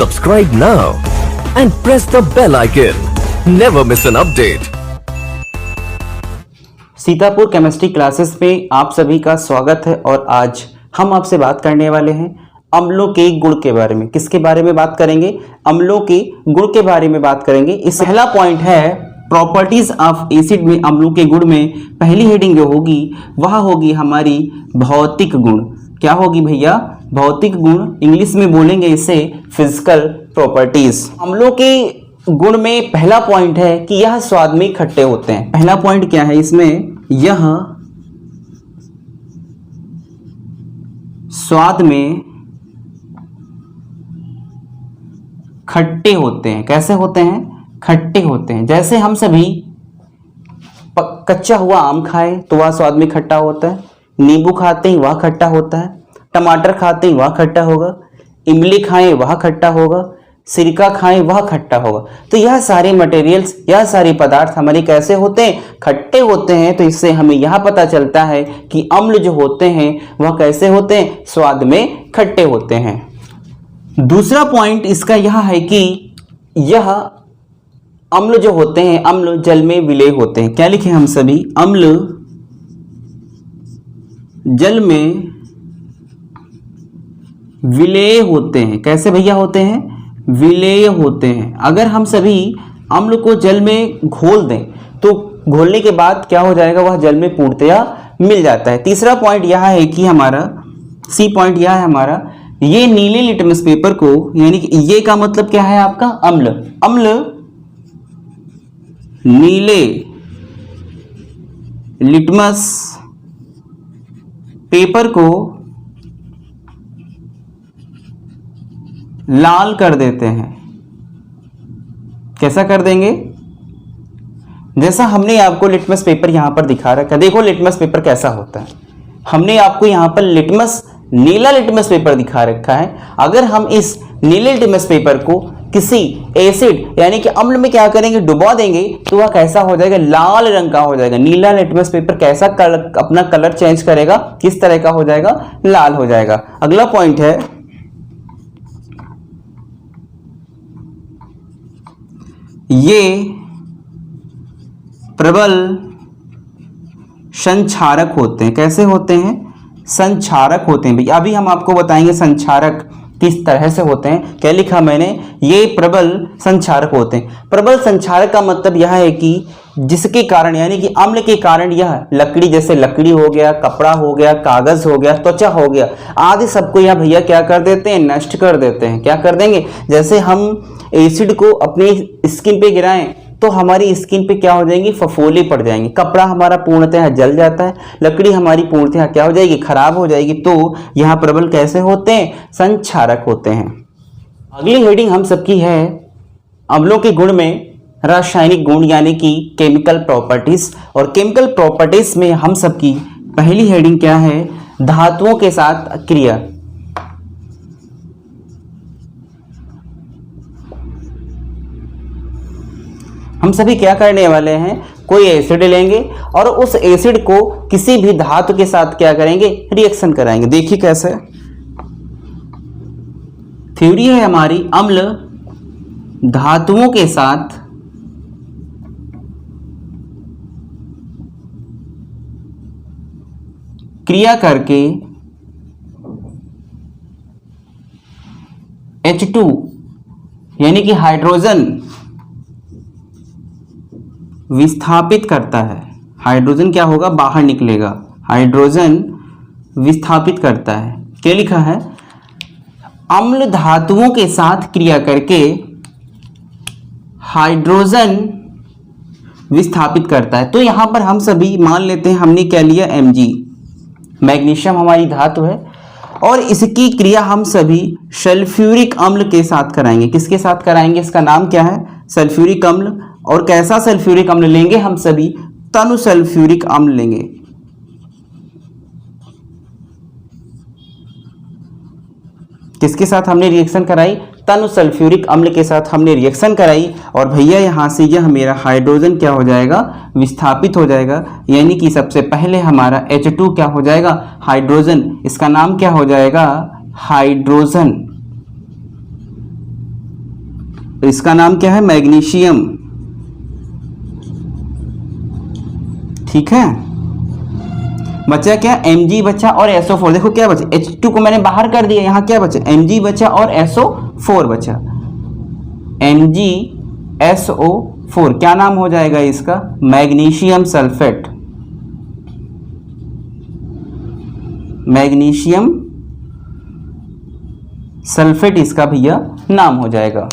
Subscribe now and press the bell icon. Never miss an update. Sitapur chemistry classes में आप सभी का स्वागत है और आज हम आपसे बात करने वाले हैं अम्लों के गुण के बारे में। किसके बारे में बात करेंगे? अम्लों के गुण के बारे में बात करेंगे। इस पहला पॉइंट है प्रॉपर्टीज ऑफ एसिड में अम्लों के गुण में पहली हेडिंग जो होगी वह होगी हमारी भौतिक गुण। क्या होगी भैया? भौतिक गुण। इंग्लिश में बोलेंगे इसे फिजिकल प्रॉपर्टीज। अम्लों के गुण में पहला पॉइंट है कि यह स्वाद में खट्टे होते हैं। पहला पॉइंट क्या है इसमें? यह स्वाद में खट्टे होते हैं। कैसे होते हैं? खट्टे होते हैं। जैसे हम सभी कच्चा हुआ आम खाएं तो वह स्वाद में खट्टा होता है, नींबू खाते हैं वह खट्टा होता है, टमाटर खाते हैं वह खट्टा होगा, इमली खाएं वह खट्टा होगा, सिरका खाएं वह खट्टा होगा। तो यह सारे मटेरियल्स, यह सारे पदार्थ हमारे कैसे होते हैं? खट्टे होते हैं। तो इससे हमें यह पता चलता है कि अम्ल जो होते हैं वह कैसे होते हैं? स्वाद में खट्टे होते हैं। दूसरा पॉइंट इसका यह है कि यह अम्ल जो होते हैं, अम्ल जल में विलय होते हैं। क्या लिखे हम सभी? अम्ल जल में विलय होते हैं। कैसे भैया होते हैं? विलय होते हैं। अगर हम सभी अम्ल को जल में घोल दें तो घोलने के बाद क्या हो जाएगा? वह जल में पूर्णतया मिल जाता है। तीसरा पॉइंट यह है कि हमारा सी पॉइंट यह है हमारा, ये नीले लिटमस पेपर को, यानी कि ये का मतलब क्या है आपका? अम्ल। अम्ल नीले लिटमस पेपर को लाल कर देते हैं। कैसा कर देंगे? जैसा हमने आपको लिटमस पेपर यहां पर दिखा रखा है। देखो लिटमस पेपर कैसा होता है। हमने आपको यहां पर नीला लिटमस पेपर दिखा रखा है। अगर हम इस नीले लिटमस पेपर को किसी एसिड यानी कि अम्ल में क्या करेंगे? डुबा देंगे तो वह कैसा हो जाएगा? लाल रंग का हो जाएगा। नीला लिटमस पेपर कैसा अपना कलर चेंज करेगा? किस तरह का हो जाएगा? लाल हो जाएगा। अगला पॉइंट है, ये प्रबल संक्षारक होते हैं। कैसे होते हैं? संक्षारक होते हैं। भैया अभी हम आपको बताएंगे संक्षारक किस तरह से होते हैं। क्या लिखा मैंने? ये प्रबल संक्षारक होते हैं। प्रबल संक्षारक का मतलब यह है कि जिसके कारण, यानी कि अम्ल के कारण यह लकड़ी, जैसे लकड़ी हो गया, कपड़ा हो गया, कागज हो गया, त्वचा हो गया, आदि सबको यह भैया क्या कर देते हैं? नष्ट कर देते हैं। क्या कर देंगे? जैसे हम एसिड को अपनी स्किन पे गिराएं तो हमारी स्किन पे क्या हो जाएंगी? फफोले पड़ जाएंगे। कपड़ा हमारा पूर्णतः जल जाता है, लकड़ी हमारी पूर्णतः क्या हो जाएगी? खराब हो जाएगी। तो यहाँ प्रबल कैसे होते हैं? संक्षारक होते हैं। अगली हेडिंग हम सबकी है अम्लों के गुण में रासायनिक गुण, यानी कि केमिकल प्रॉपर्टीज। और केमिकल प्रॉपर्टीज में हम सबकी पहली हेडिंग क्या है? धातुओं के साथ क्रिया। हम सभी क्या करने वाले हैं? कोई एसिड लेंगे और उस एसिड को किसी भी धातु के साथ क्या करेंगे? रिएक्शन कराएंगे। देखिए कैसे। थ्योरी है हमारी, अम्ल धातुओं के साथ क्रिया करके H2 यानी कि हाइड्रोजन विस्थापित करता है। हाइड्रोजन क्या होगा? बाहर निकलेगा। हाइड्रोजन विस्थापित करता है। क्या लिखा है? अम्ल धातुओं के साथ क्रिया करके हाइड्रोजन विस्थापित करता है। तो यहां पर हम सभी मान लेते हैं, हमने क्या लिया? Mg। मैग्नीशियम हमारी धातु है और इसकी क्रिया हम सभी सल्फ्यूरिक अम्ल के साथ कराएंगे। किसके साथ कराएंगे? इसका नाम क्या है? सल्फ्यूरिक अम्ल। और कैसा सल्फ्यूरिक अम्ल लेंगे? हम सभी तनु सल्फ्यूरिक अम्ल लेंगे। किसके साथ हमने रिएक्शन कराई? तनु सल्फ्यूरिक अम्ल के साथ हमने रिएक्शन कराई। और भैया यहां से यह मेरा हाइड्रोजन क्या हो जाएगा? विस्थापित हो जाएगा। यानी कि सबसे पहले हमारा H2 क्या हो जाएगा? हाइड्रोजन। इसका नाम क्या हो जाएगा? हाइड्रोजन। इसका नाम क्या है? मैग्नीशियम। ठीक है, बचा क्या? Mg बचा और SO4। देखो क्या बचा, H2 को मैंने बाहर कर दिया, यहाँ क्या बचा? Mg बचा और SO4 बचा। MgSO4 क्या नाम हो जाएगा इसका? Magnesium sulphate. मैग्नीशियम सल्फेट इसका भैया नाम हो जाएगा।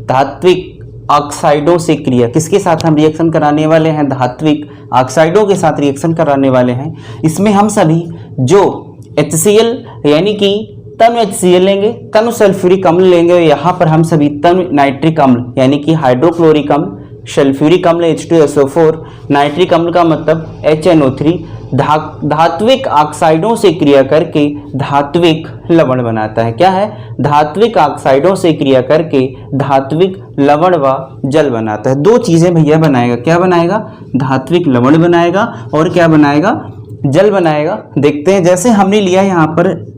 धात्विक ऑक्साइडों से क्रिया, किसके साथ हम रिएक्शन कराने वाले हैं? धात्विक ऑक्साइडों के साथ रिएक्शन कराने वाले हैं। इसमें हम सभी जो HCl यानी कि तनु HCl लेंगे, तनु सल्फ्यूरिक अम्ल लेंगे, और यहाँ पर हम सभी तनु नाइट्रिक अम्ल यानी कि हाइड्रोक्लोरिक अम्ल, सल्फ्यूरिक अम्ल H2SO4, नाइट्रिक अम्ल का मतलब HNO3, धात्विक ऑक्साइडों से क्रिया करके धात्विक लवण बनाता है। क्या है? धात्विक ऑक्साइडों से क्रिया करके धात्विक लवण व जल बनाता है। दो चीजें भैया बनाएगा। क्या बनाएगा? धात्विक लवण बनाएगा और क्या बनाएगा? जल बनाएगा। देखते हैं, जैसे हमने लिया यहाँ पर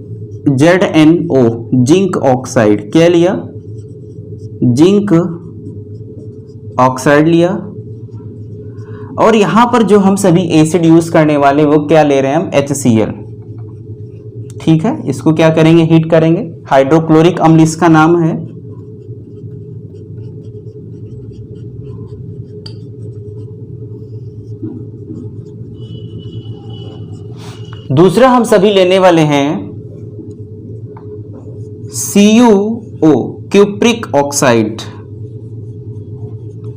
ZnO जिंक ऑक्साइड, क्या लिया? जिंक ऑक्साइड लिया, और यहां पर जो हम सभी एसिड यूज करने वाले वो क्या ले रहे हैं हम? HCl। ठीक है, इसको क्या करेंगे? हीट करेंगे। हाइड्रोक्लोरिक अम्ल इसका नाम है। दूसरा हम सभी लेने वाले हैं CuO क्यूप्रिक ऑक्साइड।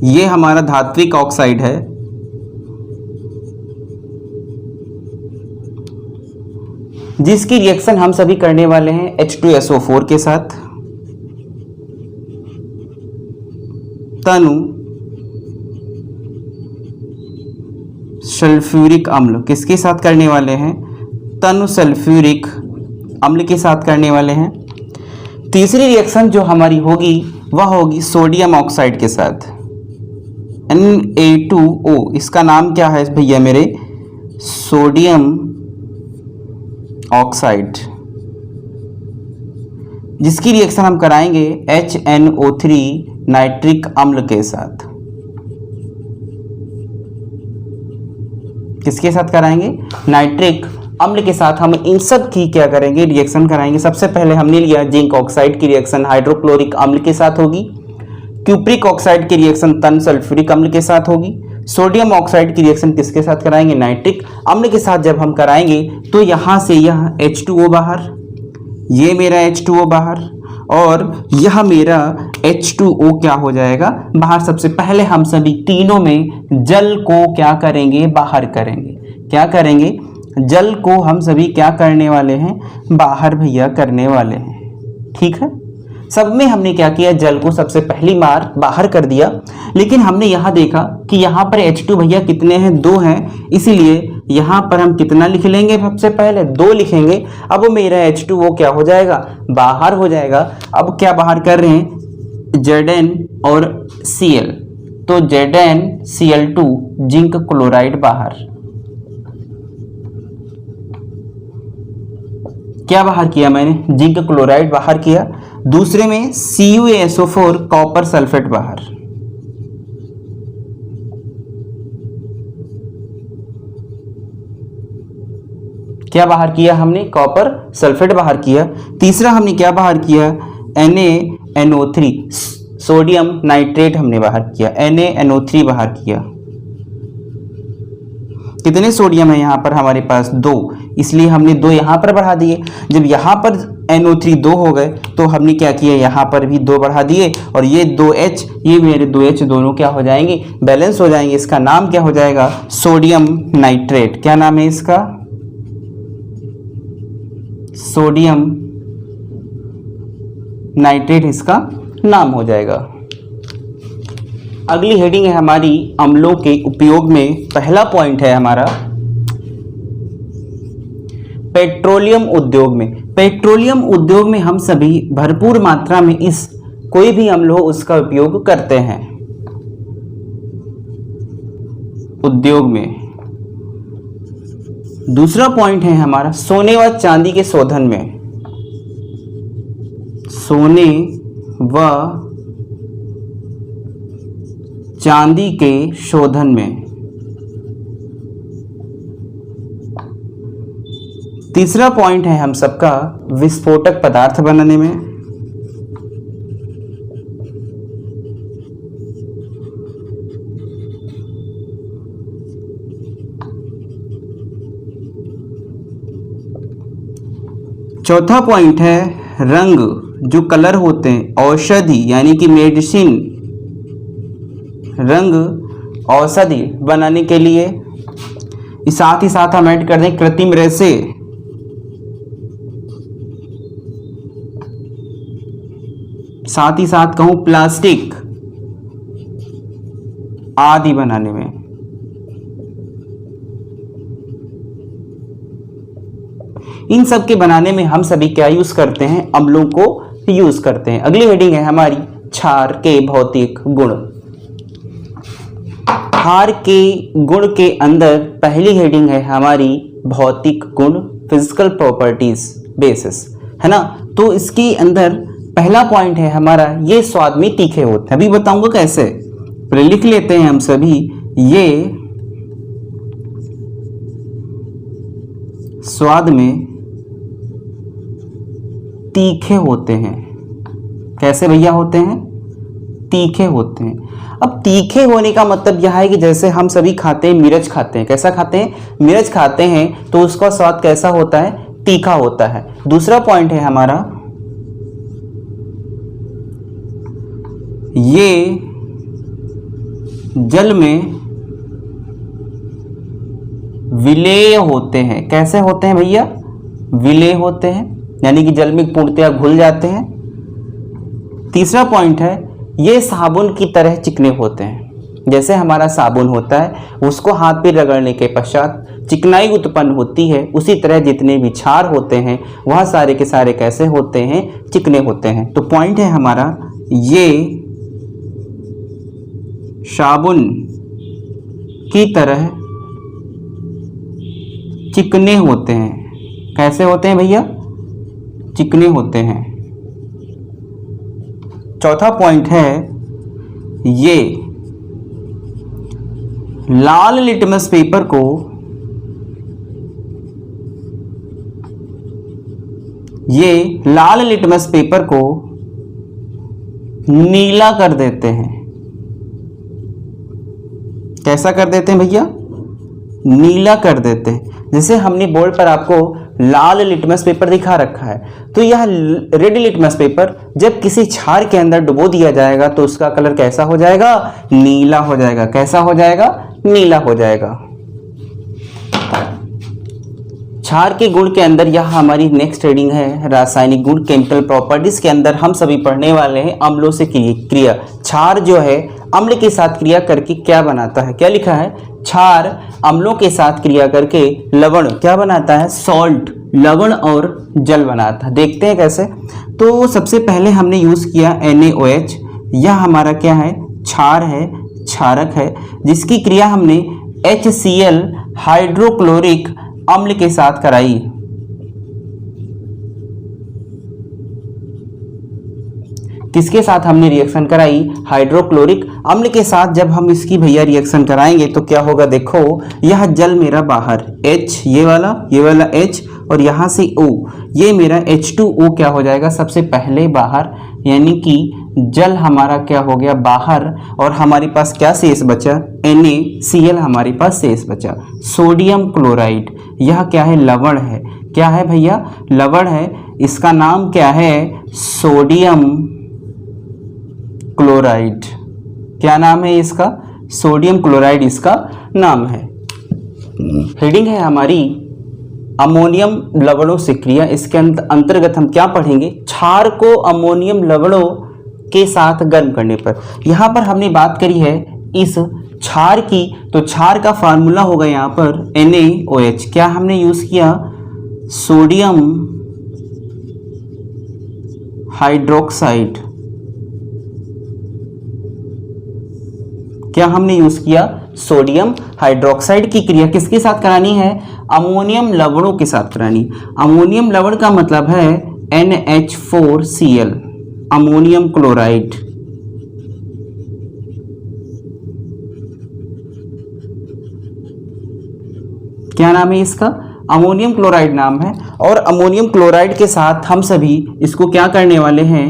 ये हमारा धात्विक ऑक्साइड है। जिसकी रिएक्शन हम सभी करने वाले हैं H2SO4 के साथ। तनु सल्फ्यूरिक अम्ल किसके साथ करने वाले हैं? तनु सल्फ्यूरिक अम्ल के साथ करने वाले हैं। तीसरी रिएक्शन जो हमारी होगी वह होगी सोडियम ऑक्साइड के साथ, Na2O। इसका नाम क्या है भैया मेरे? Sodium oxide. जिसकी रिएक्शन हम कराएंगे HNO3 नाइट्रिक अम्ल के साथ। किसके साथ कराएंगे? नाइट्रिक अम्ल के साथ हम इन सब की क्या करेंगे? रिएक्शन कराएंगे। सबसे पहले हमने लिया जिंक ऑक्साइड की रिएक्शन हाइड्रोक्लोरिक अम्ल के साथ होगी। क्यूप्रिक ऑक्साइड की रिएक्शन तन सल्फ्यूरिक अम्ल के साथ होगी। सोडियम ऑक्साइड की रिएक्शन किसके साथ कराएंगे? नाइट्रिक अम्ल के साथ। जब हम कराएंगे तो यहाँ से यह H2O बाहर, ये मेरा H2O बाहर, और यह मेरा H2O क्या हो जाएगा? बाहर। सबसे पहले हम सभी तीनों में जल को क्या करेंगे? बाहर करेंगे। क्या करेंगे? जल को हम सभी क्या करने वाले हैं? बाहर भैया करने वाले हैं। ठीक है, सब में हमने क्या किया? जल को सबसे पहली बार बाहर कर दिया। लेकिन हमने यहाँ देखा कि यहाँ पर H2 भैया कितने हैं? 2 हैं, इसीलिए यहाँ पर हम कितना लिख लेंगे? सबसे पहले 2 लिखेंगे। अब मेरा H2O क्या हो जाएगा? बाहर हो जाएगा। अब क्या बाहर कर रहे हैं? Zn और Cl, तो ZnCl2 जिंक क्लोराइड बाहर। क्या बाहर किया मैंने? जिंक क्लोराइड बाहर किया। दूसरे में CuSO4 कॉपर सल्फेट बाहर। क्या बाहर किया हमने? कॉपर सल्फेट बाहर किया। तीसरा हमने क्या बाहर किया? NaNO3 सोडियम नाइट्रेट हमने बाहर किया। NaNO3 बाहर किया। कितने सोडियम है यहाँ पर हमारे पास? 2, इसलिए हमने 2 यहाँ पर बढ़ा दिए। जब यहाँ पर NO3 2 हो गए तो हमने क्या किया? यहाँ पर भी 2 बढ़ा दिए, और ये 2H, ये मेरे 2H दोनों क्या हो जाएंगे? बैलेंस हो जाएंगे। इसका नाम क्या हो जाएगा? Sodium nitrate. क्या नाम है इसका? सोडियम नाइट्रेट इसका नाम हो जाएगा। अगली हेडिंग है हमारी अम्लों के उपयोग में। पहला पॉइंट है हमारा पेट्रोलियम उद्योग में। पेट्रोलियम उद्योग में हम सभी भरपूर मात्रा में इस कोई भी अम्ल हो उसका उपयोग करते हैं उद्योग में। दूसरा पॉइंट है हमारा सोने व चांदी के शोधन में। सोने व चांदी के शोधन में। तीसरा पॉइंट है हम सबका विस्फोटक पदार्थ बनाने में। चौथा पॉइंट है रंग, जो कलर होते हैं, औषधि यानी कि मेडिसिन, रंग औषधि बनाने के लिए। साथ ही साथ हम ऐड कर दें कृत्रिम रेशे, साथ ही साथ कहूं प्लास्टिक आदि बनाने में। इन सब के बनाने में हम सभी क्या यूज करते हैं? अम्लों को यूज करते हैं। अगली हेडिंग है हमारी क्षार के भौतिक गुण। क्षार के गुण के अंदर पहली हेडिंग है हमारी भौतिक गुण, फिजिकल प्रॉपर्टीज बेसिस, है ना। तो इसके अंदर पहला पॉइंट है हमारा, ये स्वाद में तीखे होते हैं। अभी बताऊंगा कैसे, पहले लिख लेते हैं हम सभी। ये स्वाद में तीखे होते हैं। कैसे भैया होते हैं? तीखे होते हैं। अब तीखे होने का मतलब यह है कि जैसे हम सभी खाते हैं, मिर्च खाते हैं। कैसा खाते हैं? मिर्च खाते हैं, तो उसका स्वाद कैसा होता है? तीखा होता है। दूसरा पॉइंट है हमारा, ये जल में विलेय होते हैं। कैसे होते हैं भैया? विलेय होते हैं, यानी कि जल में पूर्णतया घुल जाते हैं। तीसरा पॉइंट है, ये साबुन की तरह चिकने होते हैं। जैसे हमारा साबुन होता है, उसको हाथ पे रगड़ने के पश्चात चिकनाई उत्पन्न होती है, उसी तरह जितने भी क्षार होते हैं वह सारे के सारे कैसे होते हैं? चिकने होते हैं। तो पॉइंट है हमारा, ये साबुन की तरह चिकने होते हैं। कैसे होते हैं भैया? चिकने होते हैं। चौथा पॉइंट है, ये लाल लिटमस पेपर को नीला कर देते हैं। कैसा कर देते हैं भैया? नीला कर देते हैं। जैसे हमने बोर्ड पर आपको लाल लिटमस पेपर दिखा रखा है, तो यह रेड लिटमस पेपर जब किसी क्षार के अंदर डुबो दिया जाएगा तो उसका कलर कैसा हो जाएगा? नीला हो जाएगा। कैसा हो जाएगा? नीला हो जाएगा। क्षार के गुण के अंदर यह हमारी नेक्स्ट हेडिंग है रासायनिक गुण, केमिकल प्रॉपर्टीज के अंदर हम सभी पढ़ने वाले हैं अम्लों से क्रिया। क्षार जो है अम्ल के साथ क्रिया करके क्या बनाता है? क्या लिखा है? क्षार अम्लों के साथ क्रिया करके लवण क्या बनाता है? सॉल्ट, लवण और जल बनाता है। देखते हैं कैसे। तो सबसे पहले हमने यूज किया NaOH। यह हमारा क्या है? क्षार है, क्षारक है, जिसकी क्रिया हमने HCl हाइड्रोक्लोरिक अम्ल के साथ कराई। किसके साथ हमने रिएक्शन कराई? हाइड्रोक्लोरिक अम्ल के साथ। जब हम इसकी भैया रिएक्शन कराएंगे तो क्या होगा? देखो, यह जल मेरा बाहर, H ये वाला H, और यहाँ से O, ये मेरा H2O क्या हो जाएगा? सबसे पहले बाहर, यानी कि जल हमारा क्या हो गया? बाहर। और हमारे पास क्या शेष बचा? NaCl हमारे पास शेष बचा। सोडियम क्लोराइड, यह क्या है? लवण है। क्या है भैया? लवण है। इसका नाम क्या है? Sodium chloride. क्या नाम है इसका? सोडियम क्लोराइड इसका नाम है। हेडिंग है हमारी अमोनियम लवणों से क्रिया। इसके अंतर्गत हम क्या पढ़ेंगे? क्षार को अमोनियम लवणों के साथ गर्म करने पर। यहां पर हमने बात करी है इस क्षार की, तो क्षार का फार्मूला होगा यहाँ पर NaOH। क्या हमने यूज किया? Sodium hydroxide. क्या हमने यूज किया? सोडियम हाइड्रोक्साइड की क्रिया किसके साथ करानी है? अमोनियम लवणों के साथ करानी। अमोनियम लवण का मतलब है NH4Cl, अमोनियम क्लोराइड। क्या नाम है इसका? अमोनियम क्लोराइड नाम है। और अमोनियम क्लोराइड के साथ हम सभी इसको क्या करने वाले हैं?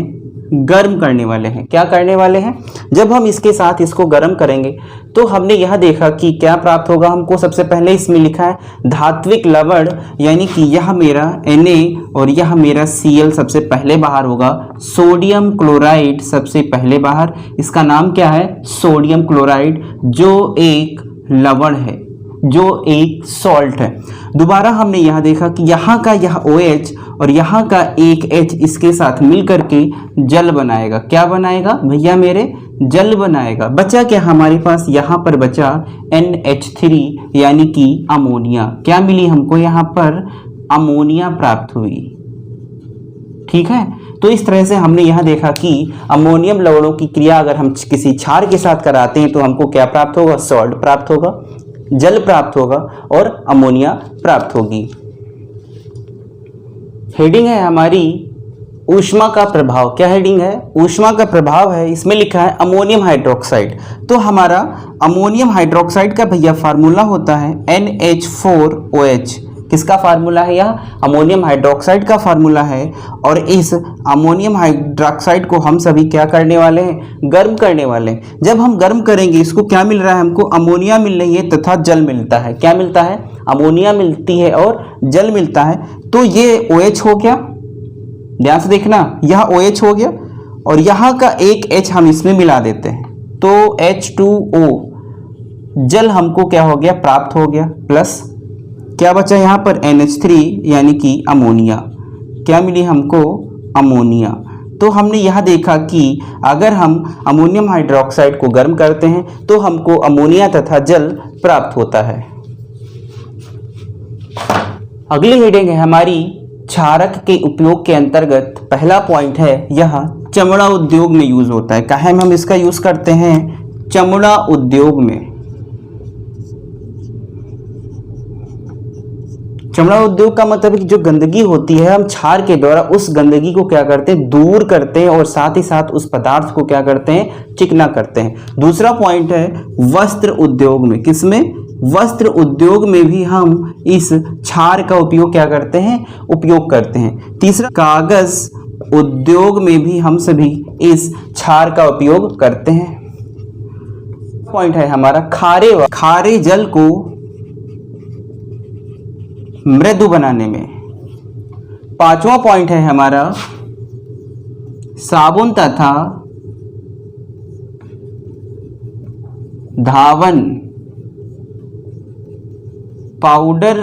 गर्म करने वाले हैं। क्या करने वाले हैं? जब हम इसके साथ इसको गर्म करेंगे तो हमने यह देखा कि क्या प्राप्त होगा हमको। सबसे पहले इसमें लिखा है धात्विक लवण, यानी कि यह मेरा Na और यह मेरा Cl सबसे पहले बाहर होगा। सोडियम क्लोराइड सबसे पहले बाहर, इसका नाम क्या है? सोडियम क्लोराइड, जो एक लवण है, जो एक सॉल्ट है। दोबारा हमने यह देखा कि यहाँ का यह OH और यहाँ का एक H इसके साथ मिल करके जल बनाएगा। क्या बनाएगा भैया मेरे? जल बनाएगा। बचा क्या हमारे पास? यहाँ पर बचा NH3 यानी कि अमोनिया। क्या मिली हमको यहाँ पर? अमोनिया प्राप्त हुई। ठीक है, तो इस तरह से हमने यह देखा कि अमोनियम लवणों की क्रिया अगर हम किसी क्षार के साथ कराते हैं तो हमको क्या प्राप्त होगा? सॉल्ट प्राप्त होगा, जल प्राप्त होगा और अमोनिया प्राप्त होगी। हेडिंग है हमारी ऊष्मा का प्रभाव। क्या हेडिंग है? ऊष्मा का प्रभाव है। इसमें लिखा है अमोनियम हाइड्रोक्साइड। तो हमारा अमोनियम हाइड्रोक्साइड का भैया फार्मूला होता है NH4OH। किसका फार्मूला है? यह अमोनियम हाइड्रोक्साइड का फार्मूला है। और इस अमोनियम हाइड्रोक्साइड को हम सभी क्या करने वाले हैं? गर्म करने वाले हैं। जब हम गर्म करेंगे इसको क्या मिल रहा है हमको? अमोनिया मिल रही है तथा जल मिलता है। क्या मिलता है? अमोनिया मिलती है और जल मिलता है। तो ये OH हो गया, ध्यान से देखना, यह OH हो गया और यहाँ का एक H हम इसमें मिला देते हैं तो H2O, जल हमको क्या हो गया? प्राप्त हो गया। प्लस क्या बचा यहाँ पर? NH3 यानी कि अमोनिया। क्या मिली हमको? अमोनिया। तो हमने यह देखा कि अगर हम अमोनियम हाइड्रोक्साइड को गर्म करते हैं तो हमको अमोनिया तथा जल प्राप्त होता है। अगली हेडिंग है हमारी क्षारक के उपयोग के अंतर्गत। पहला पॉइंट है यह चमड़ा उद्योग में यूज होता है। काहे में हम इसका यूज करते हैं? चमड़ा उद्योग में। चमड़ा उद्योग का मतलब है कि जो गंदगी होती है हम क्षार के द्वारा उस गंदगी को क्या करते हैं? दूर करते हैं और साथ ही साथ उस पदार्थ को क्या करते हैं? चिकना करते हैं। दूसरा पॉइंट है वस्त्र उद्योग में। किसमें? वस्त्र उद्योग में भी हम इस क्षार का उपयोग क्या करते हैं? उपयोग करते हैं। तीसरा कागज उद्योग में भी हम सभी इस क्षार का उपयोग करते हैं। पॉइंट है हमारा खारे जल को मृदु बनाने में। पांचवा पॉइंट है हमारा साबुन तथा धावन पाउडर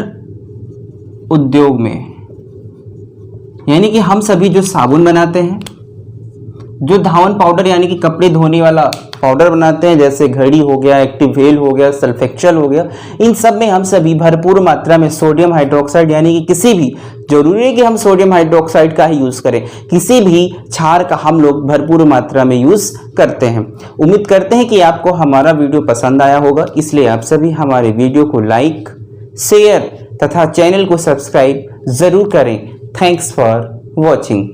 उद्योग में, यानी कि हम सभी जो साबुन बनाते हैं, जो धावन पाउडर यानी कि कपड़े धोने वाला पाउडर बनाते हैं, जैसे घड़ी हो गया, एक्टिवेल हो गया, सल्फेक्चल हो गया, इन सब में हम सभी भरपूर मात्रा में सोडियम हाइड्रोक्साइड यानी कि किसी भी, जरूरी है कि हम सोडियम हाइड्रोक्साइड का ही यूज करें, किसी भी क्षार का हम लोग भरपूर मात्रा में यूज करते हैं। उम्मीद करते हैं कि आपको हमारा वीडियो पसंद आया होगा, इसलिए आप सभी हमारे वीडियो को लाइक, शेयर तथा चैनल को सब्सक्राइब जरूर करें। Thanks for watching.